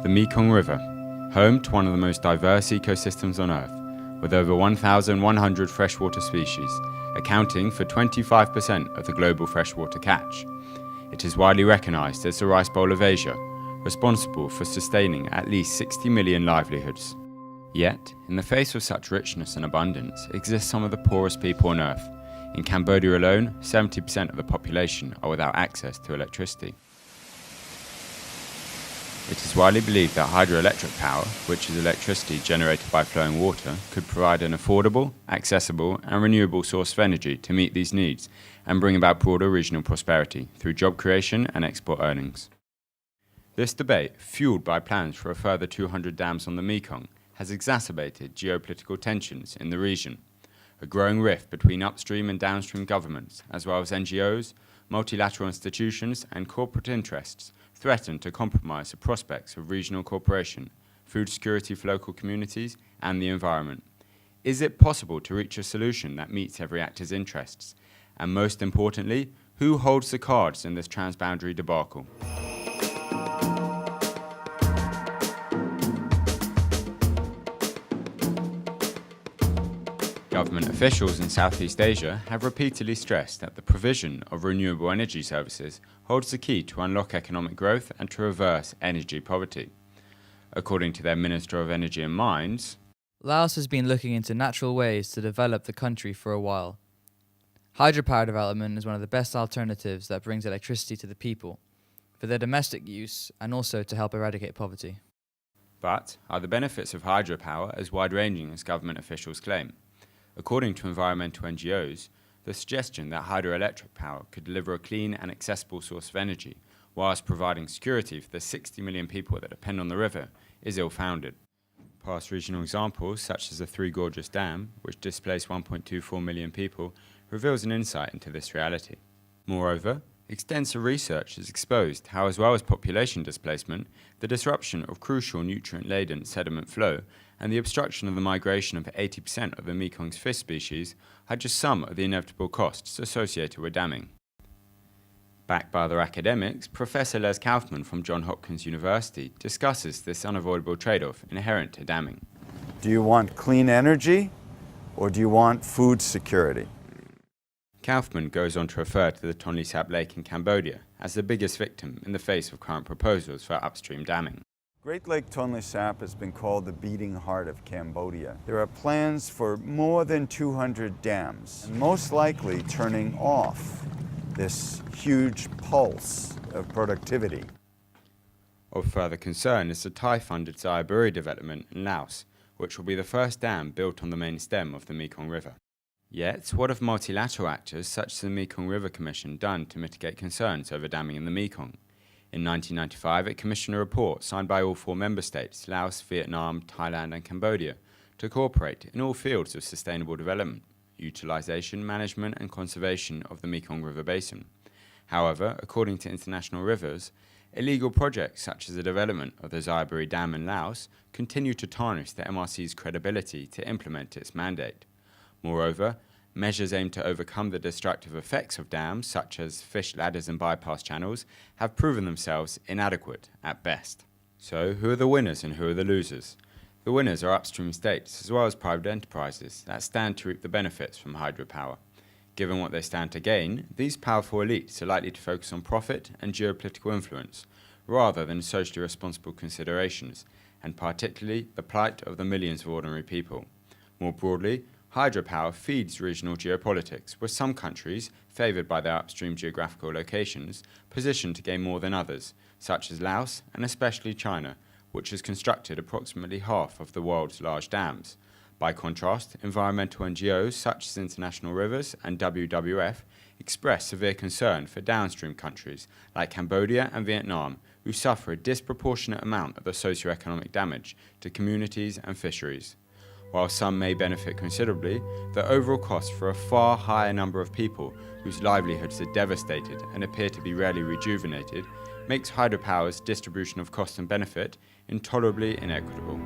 The Mekong River, home to one of the most diverse ecosystems on Earth, with over 1,100 freshwater species, accounting for 25% of the global freshwater catch. It is widely recognised as the rice bowl of Asia, responsible for sustaining at least 60 million livelihoods. Yet, in the face of such richness and abundance, exist some of the poorest people on Earth. In Cambodia alone, 70% of the population are without access to electricity. It is widely believed that hydroelectric power, which is electricity generated by flowing water, could provide an affordable, accessible and renewable source of energy to meet these needs and bring about broader regional prosperity through job creation and export earnings. This debate, fueled by plans for a further 200 dams on the Mekong, has exacerbated geopolitical tensions in the region. A growing rift between upstream and downstream governments, as well as NGOs, multilateral institutions and corporate interests, threaten to compromise the prospects of regional cooperation, food security for local communities and the environment. Is it possible to reach a solution that meets every actor's interests? And most importantly, who holds the cards in this transboundary debacle? Government officials in Southeast Asia have repeatedly stressed that the provision of renewable energy services holds the key to unlock economic growth and to reverse energy poverty. According to their Minister of Energy and Mines, Laos has been looking into natural ways to develop the country for a while. Hydropower development is one of the best alternatives that brings electricity to the people, for their domestic use and also to help eradicate poverty. But are the benefits of hydropower as wide-ranging as government officials claim? According to environmental NGOs, the suggestion that hydroelectric power could deliver a clean and accessible source of energy whilst providing security for the 60 million people that depend on the river is ill-founded. Past regional examples, such as the Three Gorges Dam, which displaced 1.24 million people, reveals an insight into this reality. Moreover, extensive research has exposed how, as well as population displacement, the disruption of crucial nutrient-laden sediment flow and the obstruction of the migration of 80% of the Mekong's fish species are just some of the inevitable costs associated with damming. Backed by other academics, Professor Les Kaufman from Johns Hopkins University discusses this unavoidable trade-off inherent to damming. Do you want clean energy or do you want food security? Kaufman goes on to refer to the Tonle Sap Lake in Cambodia as the biggest victim in the face of current proposals for upstream damming. Great Lake Tonle Sap has been called the beating heart of Cambodia. There are plans for more than 200 dams, and most likely turning off this huge pulse of productivity. Of further concern is the Thai-funded Xayaburi development in Laos, which will be the first dam built on the main stem of the Mekong River. Yet, what have multilateral actors such as the Mekong River Commission done to mitigate concerns over damming in the Mekong? In 1995, it commissioned a report signed by all 4 member states, Laos, Vietnam, Thailand and Cambodia, to cooperate in all fields of sustainable development, utilisation, management and conservation of the Mekong River Basin. However, according to International Rivers, illegal projects such as the development of the Xayaburi Dam in Laos continue to tarnish the MRC's credibility to implement its mandate. Moreover, measures aimed to overcome the destructive effects of dams, such as fish ladders and bypass channels, have proven themselves inadequate at best. So, who are the winners and who are the losers? The winners are upstream states, as well as private enterprises, that stand to reap the benefits from hydropower. Given what they stand to gain, these powerful elites are likely to focus on profit and geopolitical influence, rather than socially responsible considerations, and particularly the plight of the millions of ordinary people. More broadly, hydropower feeds regional geopolitics, with some countries, favoured by their upstream geographical locations, positioned to gain more than others, such as Laos and especially China, which has constructed approximately half of the world's large dams. By contrast, environmental NGOs such as International Rivers and WWF express severe concern for downstream countries like Cambodia and Vietnam, who suffer a disproportionate amount of the socio-economic damage to communities and fisheries. While some may benefit considerably, the overall cost for a far higher number of people whose livelihoods are devastated and appear to be rarely rejuvenated makes hydropower's distribution of cost and benefit intolerably inequitable.